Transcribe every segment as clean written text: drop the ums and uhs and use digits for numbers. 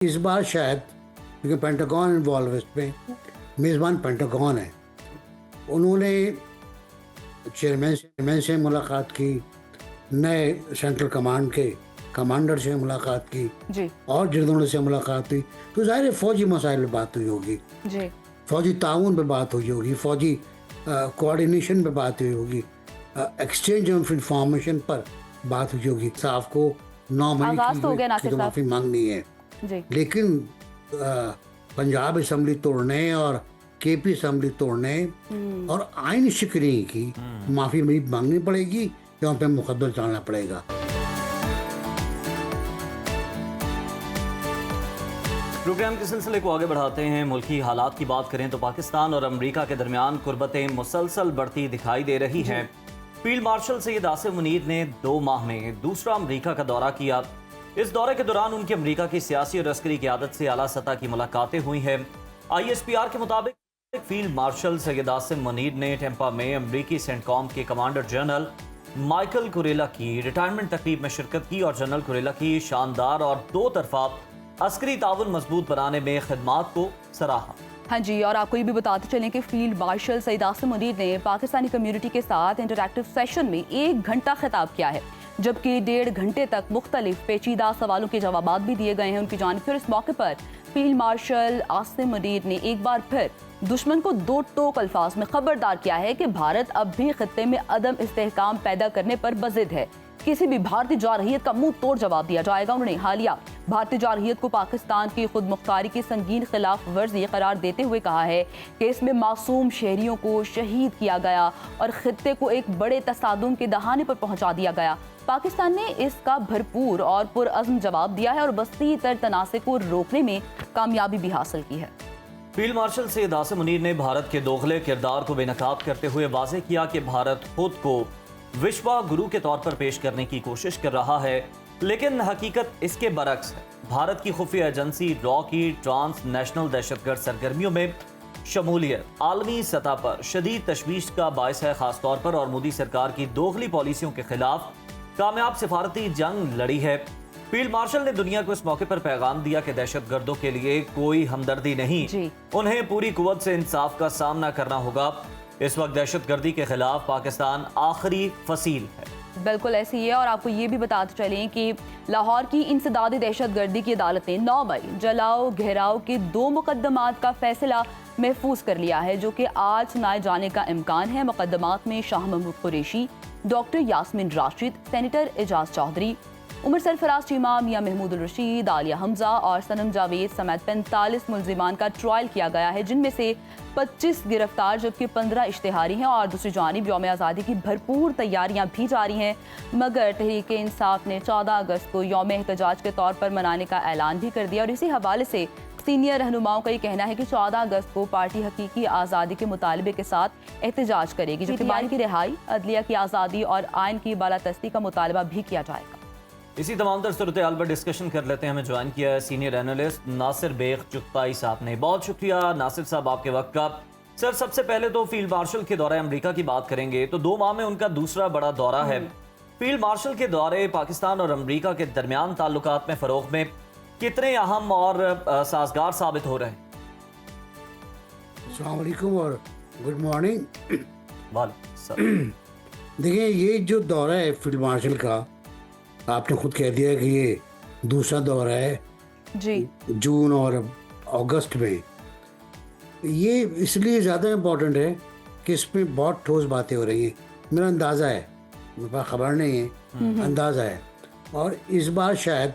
इस बार शायद क्योंकि पेंटागन इन्वॉल्व है इसमें, मेज़बान पेंटागन है, उन्होंने चेयरमैन से मुलाकात की, नए सेंट्रल कमांड के कमांडर से मुलाकात की जी और जनरलों से मुलाकात हुई। तो ज़ाहिर है फ़ौजी मसाइल पे बात हुई होगी, जी फ़ौजी ताउन पे बात हुई होगी, फ़ौजी कोऑर्डिनेशन पे बात हुई होगी, एक्सचेंज ऑफ इंफॉर्मेशन पर बात हुई होगी। साफ को 9 मई आगाज तो हो गया की नासिर तो साहब। माफ़ी मांगनी है, जी लेकिन पंजाब असम्बली तोड़ने और केपी असम्बली तोड़ने और आइन शिकरी की माफ़ी भी मांगनी पड़ेगी या उन पर मुकदमा चलाना पड़ेगा। प्रोग्राम के सिलसिले को आगे बढ़ाते हैं। मुल्की हालात की बात करें तो पाकिस्तान और अमेरिका के दरमियान कुर्बतें मुसलसल बढ़ती दिखाई दे रही हैं। फील्ड मार्शल सैयद आसिम मुनीर ने 2 माह में दूसरा अमेरिका का दौरा किया। इस दौरे के दौरान उनकी अमेरिका की सियासी और अस्करी क़यादत से आला सतह की मुलाकातें हुई हैं। ISPR के मुताबिक फील्ड मार्शल सैयद आसिम मुनीर ने टेम्पा में अमरीकी सेंटकॉम के कमांडर जनरल माइकल कुरेला की रिटायरमेंट तकरीब में शिरकत की और जनरल कुरेला की शानदार और 2 तरफा अस्करी ताउन मजबूत बनाने में खिदमात को सराहा। हाँ जी, और आपको ये भी बताते चलें कि फील्ड मार्शल सैयद आसिम मुनीर ने पाकिस्तानी कम्युनिटी के साथ इंटरैक्टिव सेशन में 1 घंटा खिताब किया है, जबकि 1.5 घंटे तक मुख्तलिफ पेचीदा सवालों के जवाब भी दिए गए हैं उनकी जानिब से। और इस मौके पर फील्ड मार्शल आसिम मुनीर ने एक बार फिर दुश्मन को 2 टोक अल्फाज में खबरदार किया है कि भारत अब भी खित्ते में अदम इस्तेहकाम पैदा करने पर बजिद है, किसी भी भारतीय जारहियत का मुंह तोड़ जवाब दिया जाएगा। उन्होंने हालिया भारतीय जारहियत को पाकिस्तान की खुद मुख्तारी की संगीन खिलाफ वर्जी करार देते हुए कहा है कि इसमें मासूम शहरियों को शहीद किया गया और खित्ते को एक बड़े तसादुम के दहाने पर पहुंचा दिया गया। पाकिस्तान ने इसका भरपूर और पुरअज़्म जवाब दिया है और वसी तर तनासे को रोकने में कामयाबी भी हासिल की है। फील्ड मार्शल सैयद आसिम मुनीर ने भारत के दोगले किरदार को बेनकाब करते हुए वाज़ेह किया कि भारत खुद को विश्व गुरु के तौर पर पेश करने की कोशिश कर रहा है, लेकिन हकीकत इसके बरक्स है। भारत की खुफिया एजेंसी रॉ की ट्रांसनेशनल दहशतगर्द सरगर्मियों में शमूलियत आलमी सतह पर शदीद तशवीश का बायस है, खासतौर पर। और मोदी सरकार की दोगली पॉलिसियों के खिलाफ कामयाब सिफारती जंग लड़ी है। फील्ड मार्शल ने दुनिया को इस मौके पर पैगाम दिया कि दहशतगर्दों के लिए कोई हमदर्दी नहीं, उन्हें पूरी कुव्वत से इंसाफ का सामना करना होगा। इस वक्त दहशतगर्दी के खिलाफ पाकिस्तान आखिरी फसील है। बिल्कुल ऐसे ही है। और आपको ये भी बताते चलें कि लाहौर की इंसदादी दहशतगर्दी की अदालत ने 9 मई जलाओ घेराव के 2 मुकदमात का फैसला महफूज कर लिया है, जो कि आज सुनाए जाने का इम्कान है। मुकदमात में शाह महमूद कुरैशी, डॉक्टर यास्मीन राशिद, सेनेटर एजाज चौधरी, उमर सरफराज चीमा, मियां महमूद रशीद, आलिया हमजा और सनम जावेद समेत 45 मुल्जिमान का ट्रायल किया गया है, जिनमें से 25 गिरफ्तार जबकि 15 इश्तिहारी हैं। और दूसरी जानिब यौम आज़ादी की भरपूर तैयारियां भी जारी हैं, मगर तहरीक इंसाफ ने 14 अगस्त को यौम एहतजाज के तौर पर मनाने का ऐलान भी कर दिया। और इसी हवाले से सीनियर रहनुमाओं का ये कहना है कि 14 अगस्त को पार्टी हकीकी आज़ादी के मुतालबे के साथ एहतजाज करेगी, जबकि बानी की रिहाई, अदलिया की आज़ादी और आइन की बालादस्ती का मुतालबा भी किया जाएगा। इसी तमाम तर सूरत हाल पर डिस्कशन कर लेते हैं। हमें ज्वाइन किया है सीनियर एनालिस्ट नासिर बेग चुगताई साहब ने। बहुत शुक्रिया नासिर साहब आपके वक्त का। सर, सबसे पहले तो फील्ड मार्शल के दौरे अमेरिका की बात करेंगे तो 2 माह में उनका दूसरा बड़ा दौरा है। फील्ड मार्शल के दौरे पाकिस्तान और अमेरिका के दरमियान ताल्लुकात में फ़रोग़ में कितने अहम और साजगार साबित हो रहे हैं? अस्सलाम वालेकुम और गुड मॉर्निंग। देखिए, ये जो दौरा है फील्ड मार्शल का, आपने खुद कह दिया कि ये दूसरा दौरा है जी, जून और अगस्त में। ये इसलिए ज़्यादा इम्पोर्टेंट है कि इसमें बहुत ठोस बातें हो रही हैं। मेरा अंदाज़ा है, मेरे पास खबर नहीं है, अंदाज़ा है। और इस बार शायद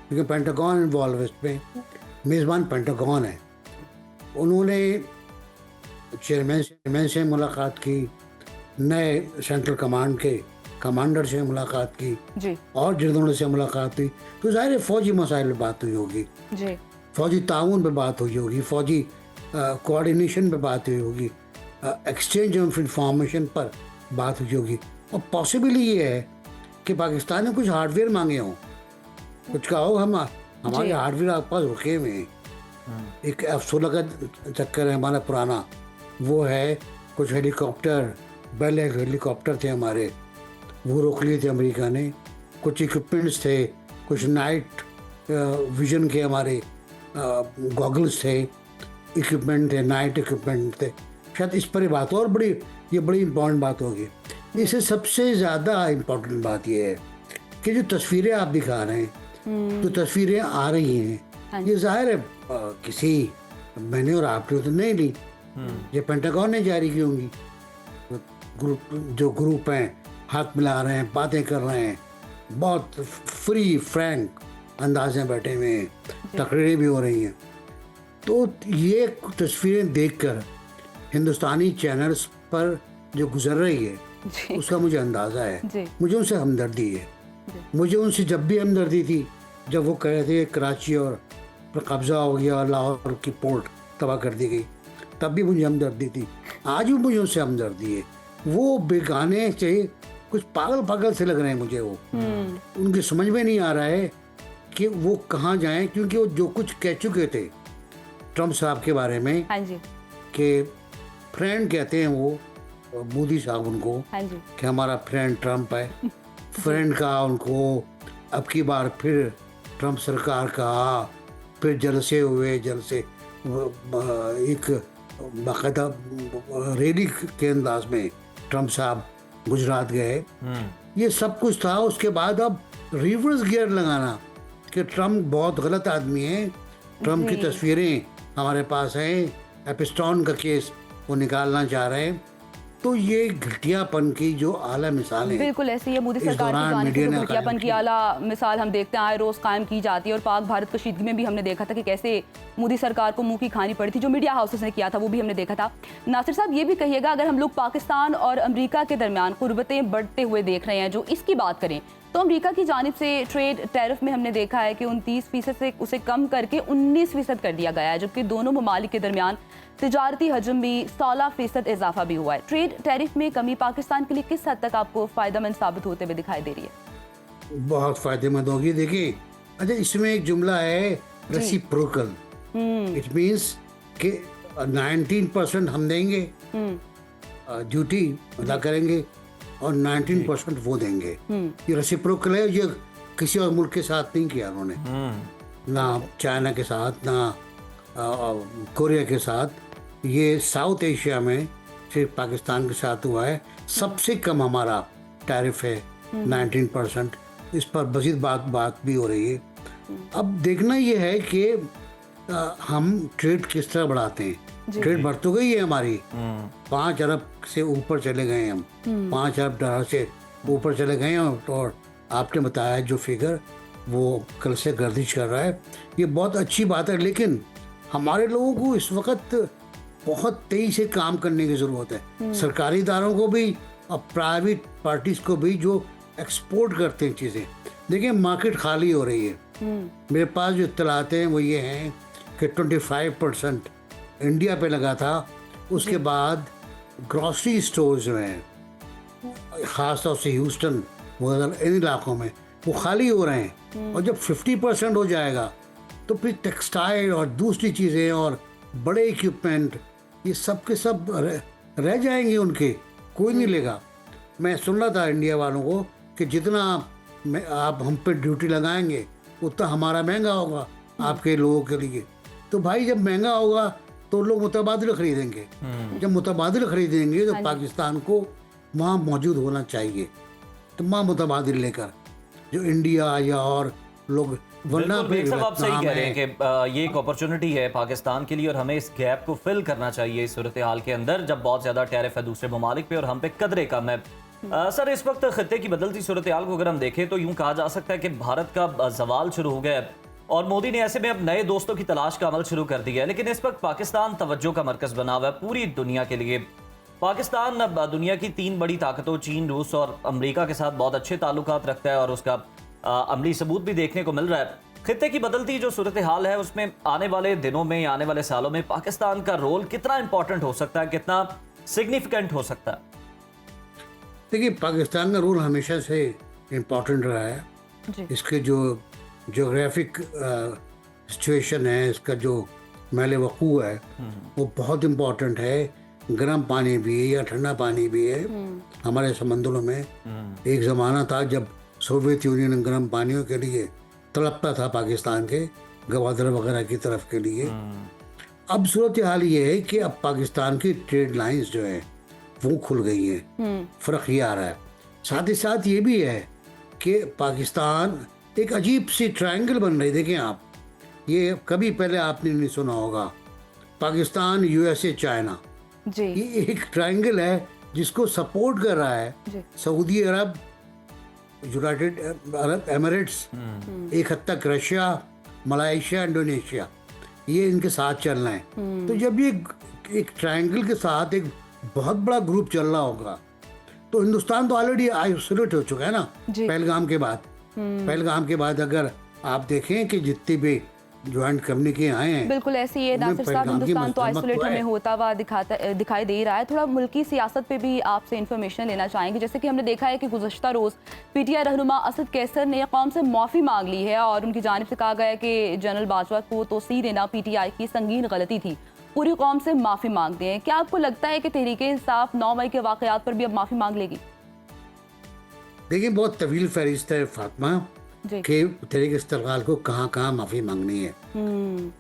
क्योंकि पेंटागन इन्वॉल्व है इसमें, मेज़बान पेंटागन है, उन्होंने चेयरमैन से मुलाकात की, नए सेंट्रल कमांड के कमांडर से मुलाकात की जी और जनरलों से मुलाकात हुई। तो ज़ाहिर है फ़ौजी मसाइल पे बात हुई होगी, जी फ़ौजी ताउन पे बात हुई होगी, फ़ौजी कोऑर्डिनेशन पे बात हुई होगी, एक्सचेंज ऑफ इंफॉर्मेशन पर बात हुई होगी। और पॉसिबली ये है कि पाकिस्तान ने कुछ हार्डवेयर मांगे हों, कुछ कहा हो हमारे हार्डवेयर आपके पास रुके हुए हैं। एक F-16 का चक्कर है हमारा पुराना, वो है। कुछ हेलीकॉप्टर, बेल हेलीकॉप्टर थे हमारे, वो रोक लिए थे अमेरिका ने। कुछ इक्विपमेंट्स थे, कुछ नाइट विजन के हमारे, गॉगल्स थे, इक्विपमेंट थे, नाइट इक्विपमेंट थे, शायद इस पर ही बात हो। और ये बड़ी इम्पोर्टेंट बात होगी। इससे सबसे ज़्यादा इम्पोर्टेंट बात ये है कि जो तस्वीरें आप दिखा रहे हैं, जो तस्वीरें आ रही हैं, ये जाहिर है किसी मैंने और आपने तो नहीं ली, ये पेंटागन ने जारी की होंगी। ग्रुप हैं, हाथ मिला रहे हैं, बातें कर रहे हैं, बहुत फ्री फ्रैंक अंदाज में बैठे हुए हैं, तकरीरें भी हो रही हैं। तो ये तस्वीरें देखकर हिंदुस्तानी चैनल्स पर जो गुजर रही है उसका मुझे अंदाज़ा है, मुझे उनसे हमदर्दी है। मुझे उनसे जब भी हमदर्दी थी जब वो कह रहे थे कराची और पर कब्ज़ा हो गया, लाहौर की पोर्ट तबाह कर दी गई, तब भी मुझे हमदर्दी थी, आज भी मुझे उनसे हमदर्दी है। वो बेगाने से कुछ पागल से लग रहे हैं मुझे। वो उनकी समझ में नहीं आ रहा है कि वो कहाँ जाएं, क्योंकि वो जो कुछ कह चुके थे ट्रम्प साहब के बारे में, हाँ जी, कि फ्रेंड कहते हैं वो मोदी साहब उनको, हाँ जी, कि हमारा फ्रेंड ट्रम्प है। फ्रेंड कहा उनको, अब की बार फिर ट्रम्प सरकार कहा, फिर जलसे हुए, जलसे एक बाकायदा रैली के अंदाज में ट्रम्प साहब गुजरात गए। ये सब कुछ था। उसके बाद अब रिवर्स गियर लगाना कि ट्रम्प बहुत गलत आदमी है, ट्रम्प की तस्वीरें हमारे पास हैं, एपिस्टॉन का केस वो निकालना चाह रहे हैं। तो ये घटियापन की जो आला मिसाल है, बिल्कुल ऐसी है। मोदी सरकार की जानिब से घटियापन की आला मिसाल हम देखते हैं, आए रोज कायम की जाती है। और पाक भारत कशीदगी में भी हमने देखा था कि कैसे मोदी सरकार को मुंह की खानी पड़ी थी, जो मीडिया हाउसेस ने किया था वो भी हमने देखा था। नासिर साहब, ये भी कहिएगा, अगर हम लोग पाकिस्तान और अमेरिका के दरमियान कुर्बतें बढ़ते हुए देख रहे हैं, जो इसकी बात करें तो अमेरिका की जानिब से ट्रेड टैरिफ में हमने देखा है कि 29% से उसे कम करके 19% कर दिया गया है, जबकि दोनों ममालिक के दरमियान तिजारती हजम में 16% इजाफा भी हुआ है। ट्रेड टैरिफ में कमी पाकिस्तान के लिए किस हद तक आपको फायदेमंद साबित होते हुए दिखाई दे रही है? बहुत फायदेमंद होगी। देखिए, अच्छा, इसमें एक जुमला है रेसिप्रोकल, इट मीन्स कि 19% हम देंगे, ड्यूटी अदा करेंगे, और 19% वो देंगे। ये रेसिप्रोकल है, ये किसी और मुल्क के साथ नहीं किया उन्होंने, ना चाइना के साथ, ना कोरिया के साथ। ये साउथ एशिया में सिर्फ पाकिस्तान के साथ हुआ है। सबसे कम हमारा टैरिफ है 19%। इस पर मज़ीद बात भी हो रही है। अब देखना ये है कि हम ट्रेड किस तरह बढ़ाते हैं। ट्रेड बढ़ तो गई है हमारी, 5 अरब से ऊपर चले गए हम, 5 अरब डॉलर से ऊपर चले गए हैं। और आपने बताया जो फिगर वो कल से गर्दिश कर रहा है, ये बहुत अच्छी बात है। लेकिन हमारे लोगों को इस वक्त बहुत तेजी से काम करने की ज़रूरत है, सरकारी इदारों को भी और प्राइवेट पार्टीज को भी जो एक्सपोर्ट करते हैं चीज़ें। देखिए, मार्केट खाली हो रही है। मेरे पास जो इत्तलात हैं वो ये हैं कि 25% इंडिया पे लगा था, उसके बाद ग्रॉसरी स्टोर्स में, ख़ास तौर से ह्यूस्टन वगैरह इन इलाकों में, वो खाली हो रहे हैं। और जब 50% हो जाएगा तो फिर टेक्सटाइल और दूसरी चीज़ें और बड़े इक्विपमेंट, ये सब के सब रह जाएंगे, उनके कोई नहीं लेगा। मैं सुन रहा था इंडिया वालों को कि जितना आप हम पे ड्यूटी लगाएंगे उतना हमारा महंगा होगा आपके लोगों के लिए। तो भाई, जब महंगा होगा तो लोग मुतबादिल खरीदेंगे। जब मुतबादिल खरीदेंगे तो पाकिस्तान को वहाँ मौजूद होना चाहिए, तो वहाँ मुतबादिल लेकर जो इंडिया या और लोग, वरना आप सही कह रहे हैं कि ये एक अपॉर्चुनिटी है पाकिस्तान के लिए और हमें इस गैप को फिल करना चाहिए इस सूरत हाल के अंदर, जब बहुत ज़्यादा टैरिफ है दूसरे ममालिक पे और हम पे कदरे कम है। सर, इस वक्त खत्ते की बदलती सूरत हाल को अगर हम देखें तो यूं कहा जा सकता है कि भारत का जवाल शुरू हो गया है और मोदी ने ऐसे में अब नए दोस्तों की तलाश का अमल शुरू कर दिया है। लेकिन इस वक्त पाकिस्तान तवज्जो का मरकज बना हुआ है पूरी दुनिया के लिए। पाकिस्तान अब दुनिया की 3 बड़ी ताकतों चीन, रूस और अमेरिका के साथ बहुत अच्छे ताल्लुकात रखता है और उसका अमली सबूत भी देखने को मिल रहा है। खित्ते की बदलती जो सूरत हाल है उसमें आने वाले दिनों में, आने वाले सालों में पाकिस्तान का रोल कितना इंपॉर्टेंट हो सकता है, कितना सिग्निफिकेंट हो सकता है? देखिए, पाकिस्तान का रोल हमेशा से इम्पोर्टेंट रहा है जी। इसके जो जोग्राफिक सिचुएशन है, इसका जो महल वकूअ है वो बहुत इम्पोर्टेंट है। गर्म पानी भी है या ठंडा पानी भी है हमारे समंदरों में। एक ज़माना था जब सोवियत यूनियन गर्म पानियों के लिए तड़पता था पाकिस्तान के, गवादर वगैरह की तरफ के लिए। अब सूरत हाल ये है कि अब पाकिस्तान की ट्रेड लाइंस जो है वो खुल गई हैं। फ़र्क ये आ रहा है। साथ ही साथ ये भी है कि पाकिस्तान एक अजीब सी ट्रायंगल बन रही। देखें आप, ये कभी पहले आपने नहीं सुना होगा, पाकिस्तान, यूएसए, चाइना, जी ये एक ट्रायंगल है जिसको सपोर्ट कर रहा है जी सऊदी अरब, यूनाइटेड अरब एमिरेट्स, एक हद तक रशिया, मलाइशिया, इंडोनेशिया, ये इनके साथ चलना है। तो जब ये एक ट्रायंगल के साथ एक बहुत बड़ा ग्रुप चल रहा होगा तो हिंदुस्तान तो ऑलरेडी आइसोलेट हो चुका है ना जी। पहलगाम के बाद। पहलगाम के बाद अगर आप देखें कि जितने भी ज्वाइंट कम्युनिके आए हैं, बिल्कुल ऐसे ही है उनमें नासिर साहब। पहलगाम की हिंदुस्तान तो मजम्मत आइसोलेट तो है। हमें होता हुआ दिखाई दे रहा है। थोड़ा मुल्की सियासत पे भी आपसे इन्फॉर्मेशन लेना चाहेंगे। जैसे कि हमने देखा है कि गुज़श्ता रोज़ पीटीआई रहनुमा असद कैसर ने कौम से माफ़ी मांग ली है और उनकी जानिब से कहा गया है कि जनरल बाजवा को तोसी देना पीटीआई की संगीन गलती थी, पूरी कौम से माफ़ी मांगते हैं। क्या आपको लगता है कि तहरीके इंसाफ 9 मई के वाक़यात पर भी अब माफ़ी मांग लेगी? देखिए बहुत तवील फहरिस्त है फातिमा जी कि तहरीक इस्तेक़लाल को कहाँ कहाँ माफ़ी मांगनी है।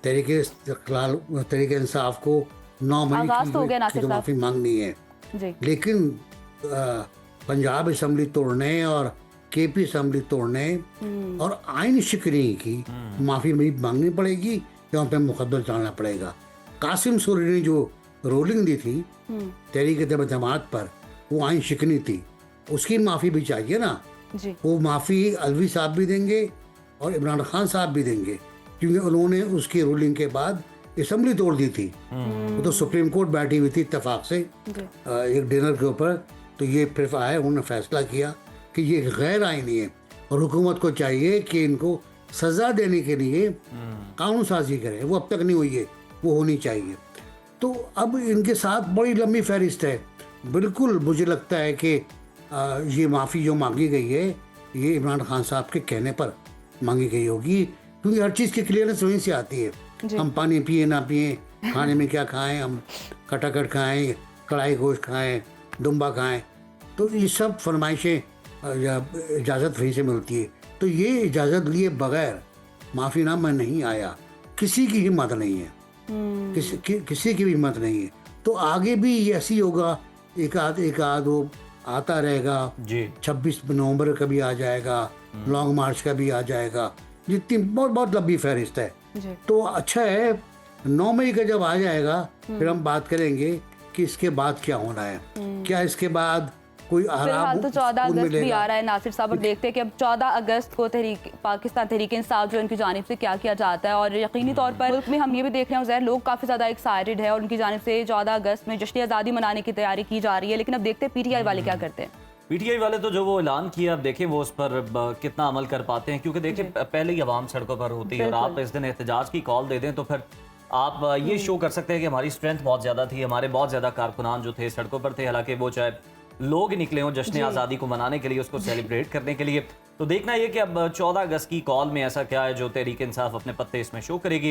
तहरीक इस्तेक़लाल, तहरीक इंसाफ को 9 मई आगाज़ तो हो गया नासिर की साहब। माफ़ी मांगनी है, जी लेकिन पंजाब असम्बली तोड़ने और केपी असम्बली तोड़ने और आइन शिकरी की माफ़ी भी मांगनी पड़ेगी या उन पर मुकदमा चलाना पड़ेगा। कासिम सूरी ने जो रूलिंग दी थी तहरीक जमात पर, वो आइन शिकनी थी, उसकी माफ़ी भी चाहिए ना। जी वो माफ़ी अलवी साहब भी देंगे और इमरान खान साहब भी देंगे, क्योंकि उन्होंने उसकी रूलिंग के बाद असम्बली तोड़ दी थी। वो तो सुप्रीम कोर्ट बैठी हुई थी इत्तेफाक से जी एक डिनर के ऊपर, तो ये फिर आए, उन्होंने फैसला किया कि ये गैर आईनी है और हुकूमत को चाहिए कि इनको सज़ा देने के लिए कानून साजी करे। वो अब तक नहीं हुई है, वो होनी चाहिए। तो अब इनके साथ बड़ी लंबी फहरिस्त है। बिल्कुल मुझे लगता है कि ये माफ़ी जो मांगी गई है ये इमरान खान साहब के कहने पर मांगी गई होगी, क्योंकि हर चीज़ की क्लियरेंस वहीं से आती है। जी। हम पानी पिए ना पिए, खाने में क्या खाएं, हम खटाखट खाएं, कढ़ाई गोश्त खाएं, दुम्बा खाएं, तो ये सब फरमाइशें या इजाज़त वहीं से मिलती है। तो ये इजाज़त लिए बगैर माफ़ीनामा नहीं आया, किसी की हिम्मत नहीं है, किसी की भी हिम्मत नहीं है। तो आगे भी ये ऐसी होगा, एक आध वो आता रहेगा। जी 26 नवंबर का भी आ जाएगा, लॉन्ग मार्च का भी आ जाएगा, जितनी बहुत बहुत लंबी फहरिस्त है। जी तो अच्छा है 9 मई का जब आ जाएगा फिर हम बात करेंगे कि इसके बाद क्या होना है। क्या इसके बाद कोई आराम फिलहाल तो 14 सुकून अगस्त भी मिलेगा? आ रहा है नासिर साहब। अब देखते हैं कि अब 14 अगस्त को पाकिस्तान तहरीक इंसाफ जो उनकी जानिब से क्या किया जाता है। और यकीनी तौर पर मुल्क में हम ये भी देख रहे हैं, ज़ाहिर लोग काफ़ी ज़्यादा एक्साइटेड है और उनकी जानिब से 14 अगस्त में जश्न आज़ादी मनाने की तैयारी की जा रही है। लेकिन अब देखते हैं पीटीआई वाले क्या करते हैं। पीटीआई वाले तो जो वो ऐलान किया, अब देखें वो उस पर कितना अमल कर पाते हैं, क्योंकि देखिए पहले ही आवाम सड़कों पर होती है और आप इस दिन एहतजाज की कॉल दे दें तो फिर आप ये शो कर सकते हैं कि हमारी स्ट्रेंथ बहुत ज़्यादा थी, हमारे बहुत ज़्यादा कारकुनान जो थे सड़कों पर थे, हालांकि वो चाहे लोग ही निकले हों जश्न आज़ादी को मनाने के लिए, उसको सेलिब्रेट करने के लिए। तो देखना ये कि अब 14 अगस्त की कॉल में ऐसा क्या है जो तहरीक इंसाफ अपने पत्ते इसमें शो करेगी।